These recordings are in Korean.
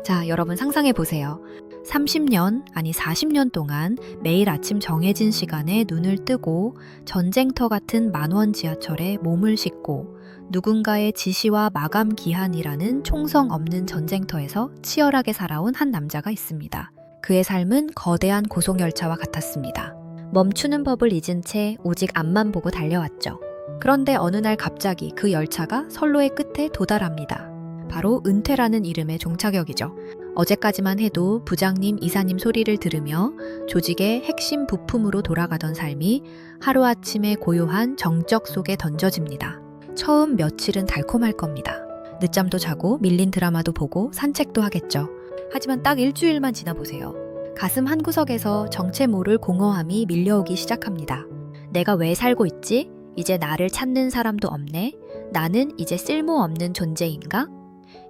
자, 여러분 상상해 보세요. 30년, 아니 40년 동안 매일 아침 정해진 시간에 눈을 뜨고 전쟁터 같은 만원 지하철에 몸을 싣고 누군가의 지시와 마감 기한이라는 총성 없는 전쟁터에서 치열하게 살아온 한 남자가 있습니다. 그의 삶은 거대한 고속열차와 같았습니다. 멈추는 법을 잊은 채 오직 앞만 보고 달려왔죠. 그런데 어느 날 갑자기 그 열차가 선로의 끝에 도달합니다. 바로 은퇴라는 이름의 종착역이죠. 어제까지만 해도 부장님, 이사님 소리를 들으며 조직의 핵심 부품으로 돌아가던 삶이 하루아침에 고요한 정적 속에 던져집니다. 처음 며칠은 달콤할 겁니다. 늦잠도 자고 밀린 드라마도 보고 산책도 하겠죠. 하지만 딱 일주일만 지나보세요. 가슴 한구석에서 정체 모를 공허함이 밀려오기 시작합니다. 내가 왜 살고 있지? 이제 나를 찾는 사람도 없네? 나는 이제 쓸모없는 존재인가?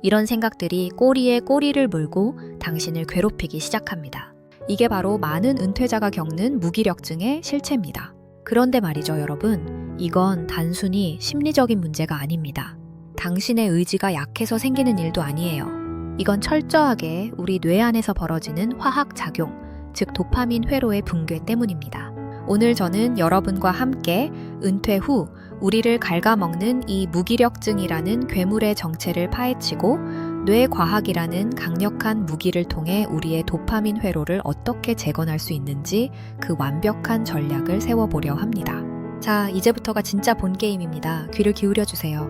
이런 생각들이 꼬리에 꼬리를 물고 당신을 괴롭히기 시작합니다. 이게 바로 많은 은퇴자가 겪는 무기력증의 실체입니다. 그런데 말이죠, 여러분. 이건 단순히 심리적인 문제가 아닙니다. 당신의 의지가 약해서 생기는 일도 아니에요. 이건 철저하게 우리 뇌 안에서 벌어지는 화학작용, 즉 도파민 회로의 붕괴 때문입니다. 오늘 저는 여러분과 함께 은퇴 후 우리를 갉아먹는 이 무기력증이라는 괴물의 정체를 파헤치고 뇌과학이라는 강력한 무기를 통해 우리의 도파민 회로를 어떻게 재건할 수 있는지 그 완벽한 전략을 세워보려 합니다. 자, 이제부터가 진짜 본 게임입니다. 귀를 기울여주세요.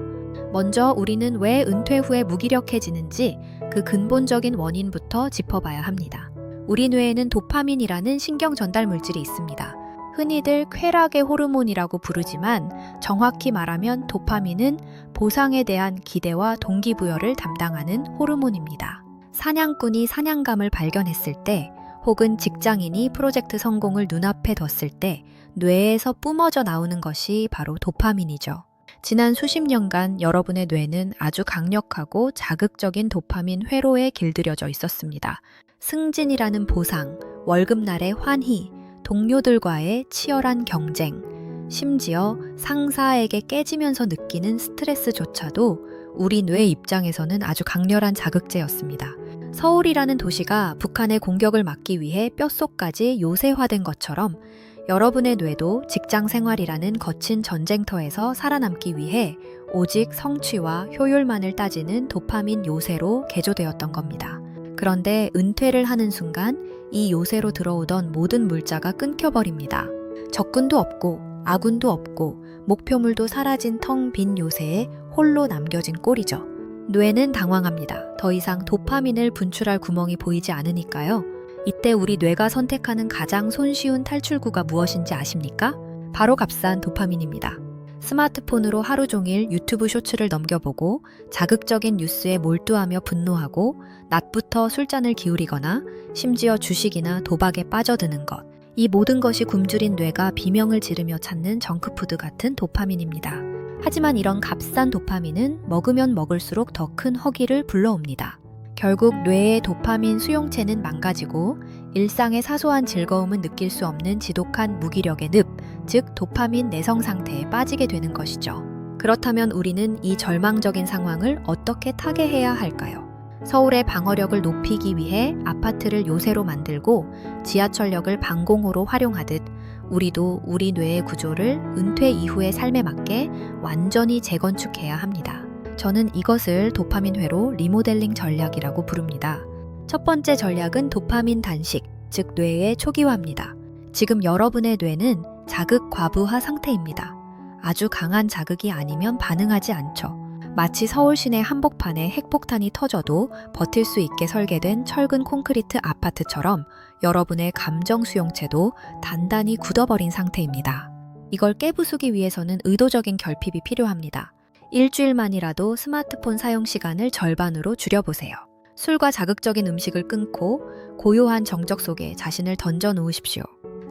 먼저 우리는 왜 은퇴 후에 무기력해지는지 그 근본적인 원인부터 짚어봐야 합니다. 우리 뇌에는 도파민이라는 신경 전달 물질이 있습니다. 흔히들 쾌락의 호르몬이라고 부르지만 정확히 말하면 도파민은 보상에 대한 기대와 동기부여를 담당하는 호르몬입니다. 사냥꾼이 사냥감을 발견했을 때 혹은 직장인이 프로젝트 성공을 눈앞에 뒀을 때 뇌에서 뿜어져 나오는 것이 바로 도파민이죠. 지난 수십 년간 여러분의 뇌는 아주 강력하고 자극적인 도파민 회로에 길들여져 있었습니다. 승진이라는 보상, 월급날의 환희, 동료들과의 치열한 경쟁, 심지어 상사에게 깨지면서 느끼는 스트레스조차도 우리 뇌 입장에서는 아주 강렬한 자극제였습니다. 서울이라는 도시가 북한의 공격을 막기 위해 뼛속까지 요새화된 것처럼 여러분의 뇌도 직장 생활이라는 거친 전쟁터에서 살아남기 위해 오직 성취와 효율만을 따지는 도파민 요새로 개조되었던 겁니다. 그런데 은퇴를 하는 순간 이 요새로 들어오던 모든 물자가 끊겨버립니다. 적군도 없고 아군도 없고 목표물도 사라진 텅 빈 요새에 홀로 남겨진 꼴이죠. 뇌는 당황합니다. 더 이상 도파민을 분출할 구멍이 보이지 않으니까요. 이때 우리 뇌가 선택하는 가장 손쉬운 탈출구가 무엇인지 아십니까? 바로 값싼 도파민입니다. 스마트폰으로 하루 종일 유튜브 쇼츠를 넘겨보고 자극적인 뉴스에 몰두하며 분노하고 낮부터 술잔을 기울이거나 심지어 주식이나 도박에 빠져드는 것. 이 모든 것이 굶주린 뇌가 비명을 지르며 찾는 정크푸드 같은 도파민입니다. 하지만 이런 값싼 도파민은 먹으면 먹을수록 더 큰 허기를 불러옵니다. 결국 뇌의 도파민 수용체는 망가지고 일상의 사소한 즐거움은 느낄 수 없는 지독한 무기력의 늪, 즉 도파민 내성 상태에 빠지게 되는 것이죠. 그렇다면 우리는 이 절망적인 상황을 어떻게 타개해야 할까요? 서울의 방어력을 높이기 위해 아파트를 요새로 만들고 지하철역을 방공호로 활용하듯 우리도 우리 뇌의 구조를 은퇴 이후의 삶에 맞게 완전히 재건축해야 합니다. 저는 이것을 도파민 회로 리모델링 전략이라고 부릅니다. 첫 번째 전략은 도파민 단식, 즉 뇌의 초기화입니다. 지금 여러분의 뇌는 자극 과부하 상태입니다. 아주 강한 자극이 아니면 반응하지 않죠. 마치 서울 시내 한복판에 핵폭탄이 터져도 버틸 수 있게 설계된 철근 콘크리트 아파트처럼 여러분의 감정 수용체도 단단히 굳어버린 상태입니다. 이걸 깨부수기 위해서는 의도적인 결핍이 필요합니다. 일주일만이라도 스마트폰 사용 시간을 절반으로 줄여보세요. 술과 자극적인 음식을 끊고 고요한 정적 속에 자신을 던져 놓으십시오.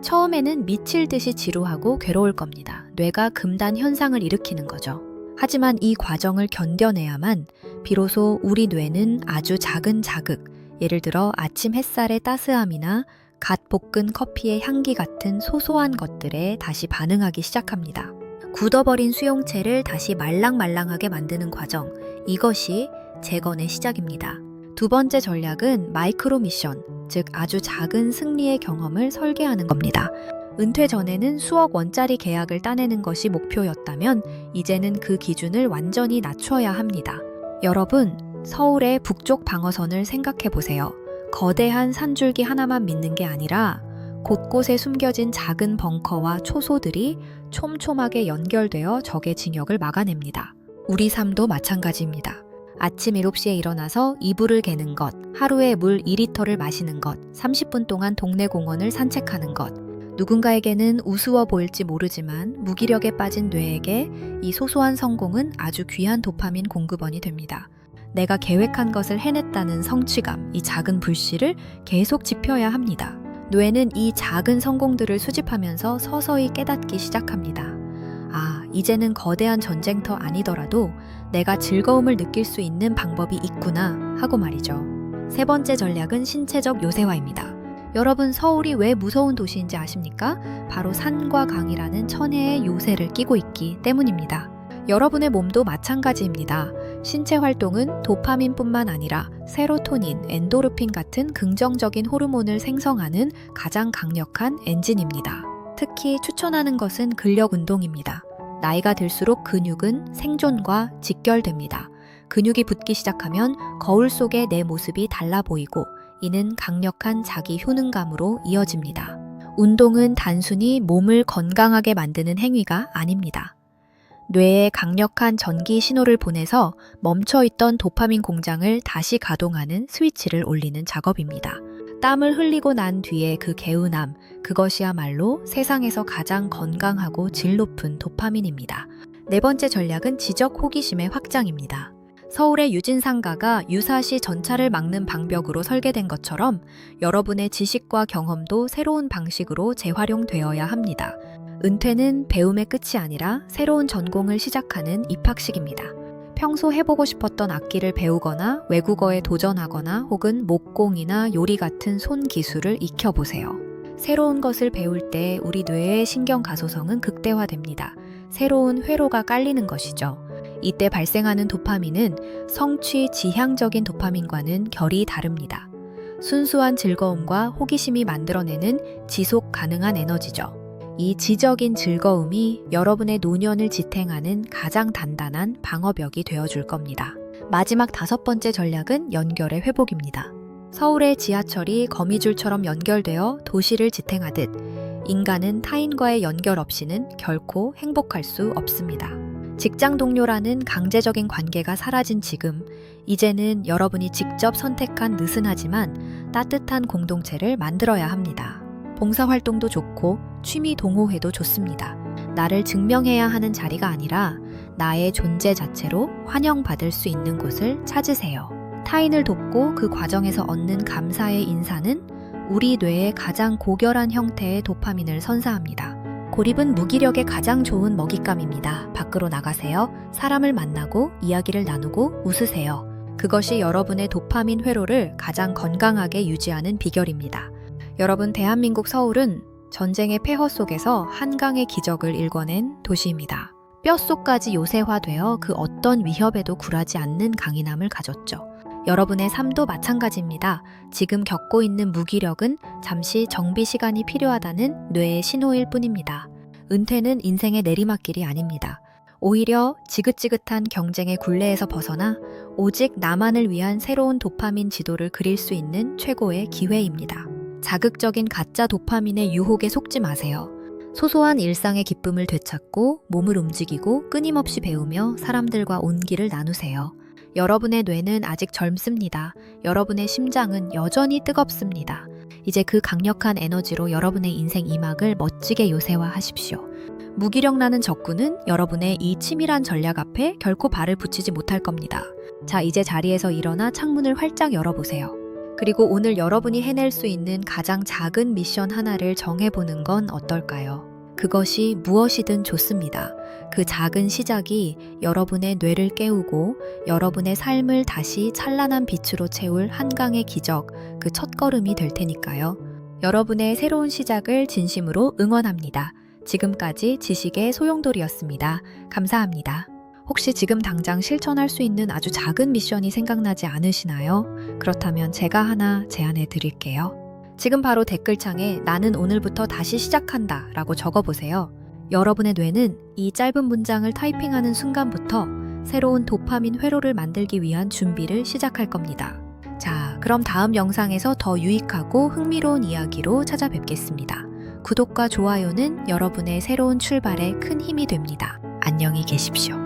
처음에는 미칠 듯이 지루하고 괴로울 겁니다. 뇌가 금단 현상을 일으키는 거죠. 하지만 이 과정을 견뎌내야만 비로소 우리 뇌는 아주 작은 자극, 예를 들어 아침 햇살의 따스함이나 갓 볶은 커피의 향기 같은 소소한 것들에 다시 반응하기 시작합니다. 굳어버린 수용체를 다시 말랑말랑하게 만드는 과정, 이것이 재건의 시작입니다. 두 번째 전략은 마이크로 미션, 즉 아주 작은 승리의 경험을 설계하는 겁니다. 은퇴 전에는 수억 원짜리 계약을 따내는 것이 목표였다면 이제는 그 기준을 완전히 낮춰야 합니다. 여러분, 서울의 북쪽 방어선을 생각해 보세요. 거대한 산줄기 하나만 믿는 게 아니라 곳곳에 숨겨진 작은 벙커와 초소들이 촘촘하게 연결되어 적의 진역을 막아냅니다. 우리 삶도 마찬가지입니다. 아침 7시에 일어나서 이불을 개는 것, 하루에 물 2리터를 마시는 것, 30분 동안 동네 공원을 산책하는 것. 누군가에게는 우스워 보일지 모르지만 무기력에 빠진 뇌에게 이 소소한 성공은 아주 귀한 도파민 공급원이 됩니다. 내가 계획한 것을 해냈다는 성취감, 이 작은 불씨를 계속 지펴야 합니다. 뇌는 이 작은 성공들을 수집하면서 서서히 깨닫기 시작합니다. 아, 이제는 거대한 전쟁터 아니더라도 내가 즐거움을 느낄 수 있는 방법이 있구나 하고 말이죠. 세 번째 전략은 신체적 요새화입니다. 여러분, 서울이 왜 무서운 도시인지 아십니까? 바로 산과 강이라는 천혜의 요새를 끼고 있기 때문입니다. 여러분의 몸도 마찬가지입니다. 신체 활동은 도파민뿐만 아니라 세로토닌, 엔도르핀 같은 긍정적인 호르몬을 생성하는 가장 강력한 엔진입니다. 특히 추천하는 것은 근력 운동입니다. 나이가 들수록 근육은 생존과 직결됩니다. 근육이 붙기 시작하면 거울 속의 내 모습이 달라 보이고 이는 강력한 자기 효능감으로 이어집니다. 운동은 단순히 몸을 건강하게 만드는 행위가 아닙니다. 뇌에 강력한 전기 신호를 보내서 멈춰있던 도파민 공장을 다시 가동하는 스위치를 올리는 작업입니다. 땀을 흘리고 난 뒤에 그 개운함, 그것이야말로 세상에서 가장 건강하고 질 높은 도파민입니다. 네 번째 전략은 지적 호기심의 확장입니다. 서울의 유진상가가 유사시 전차를 막는 방벽으로 설계된 것처럼 여러분의 지식과 경험도 새로운 방식으로 재활용되어야 합니다. 은퇴는 배움의 끝이 아니라 새로운 전공을 시작하는 입학식입니다. 평소 해보고 싶었던 악기를 배우거나 외국어에 도전하거나 혹은 목공이나 요리 같은 손 기술을 익혀보세요. 새로운 것을 배울 때 우리 뇌의 신경 가소성은 극대화됩니다. 새로운 회로가 깔리는 것이죠. 이때 발생하는 도파민은 성취 지향적인 도파민과는 결이 다릅니다. 순수한 즐거움과 호기심이 만들어내는 지속 가능한 에너지죠. 이 지적인 즐거움이 여러분의 노년을 지탱하는 가장 단단한 방어벽이 되어줄 겁니다. 마지막 다섯 번째 전략은 연결의 회복입니다. 서울의 지하철이 거미줄처럼 연결되어 도시를 지탱하듯 인간은 타인과의 연결 없이는 결코 행복할 수 없습니다. 직장 동료라는 강제적인 관계가 사라진 지금, 이제는 여러분이 직접 선택한 느슨하지만 따뜻한 공동체를 만들어야 합니다. 봉사활동도 좋고 취미 동호회도 좋습니다. 나를 증명해야 하는 자리가 아니라 나의 존재 자체로 환영받을 수 있는 곳을 찾으세요. 타인을 돕고 그 과정에서 얻는 감사의 인사는 우리 뇌의 가장 고결한 형태의 도파민을 선사합니다. 고립은 무기력의 가장 좋은 먹잇감입니다. 밖으로 나가세요. 사람을 만나고 이야기를 나누고 웃으세요. 그것이 여러분의 도파민 회로를 가장 건강하게 유지하는 비결입니다. 여러분, 대한민국 서울은 전쟁의 폐허 속에서 한강의 기적을 일궈낸 도시입니다. 뼛속까지 요새화되어 그 어떤 위협에도 굴하지 않는 강인함을 가졌죠. 여러분의 삶도 마찬가지입니다. 지금 겪고 있는 무기력은 잠시 정비 시간이 필요하다는 뇌의 신호일 뿐입니다. 은퇴는 인생의 내리막길이 아닙니다. 오히려 지긋지긋한 경쟁의 굴레에서 벗어나 오직 나만을 위한 새로운 도파민 지도를 그릴 수 있는 최고의 기회입니다. 자극적인 가짜 도파민의 유혹에 속지 마세요. 소소한 일상의 기쁨을 되찾고 몸을 움직이고 끊임없이 배우며 사람들과 온기를 나누세요. 여러분의 뇌는 아직 젊습니다. 여러분의 심장은 여전히 뜨겁습니다. 이제 그 강력한 에너지로 여러분의 인생 2막을 멋지게 요새화하십시오. 무기력 나는 적군은 여러분의 이 치밀한 전략 앞에 결코 발을 붙이지 못할 겁니다. 자, 이제 자리에서 일어나 창문을 활짝 열어보세요. 그리고 오늘 여러분이 해낼 수 있는 가장 작은 미션 하나를 정해보는 건 어떨까요? 그것이 무엇이든 좋습니다. 그 작은 시작이 여러분의 뇌를 깨우고 여러분의 삶을 다시 찬란한 빛으로 채울 한강의 기적, 그 첫걸음이 될 테니까요. 여러분의 새로운 시작을 진심으로 응원합니다. 지금까지 지식의 소용돌이였습니다. 감사합니다. 혹시 지금 당장 실천할 수 있는 아주 작은 미션이 생각나지 않으시나요? 그렇다면 제가 하나 제안해 드릴게요. 지금 바로 댓글창에 나는 오늘부터 다시 시작한다 라고 적어보세요. 여러분의 뇌는 이 짧은 문장을 타이핑하는 순간부터 새로운 도파민 회로를 만들기 위한 준비를 시작할 겁니다. 자, 그럼 다음 영상에서 더 유익하고 흥미로운 이야기로 찾아뵙겠습니다. 구독과 좋아요는 여러분의 새로운 출발에 큰 힘이 됩니다. 안녕히 계십시오.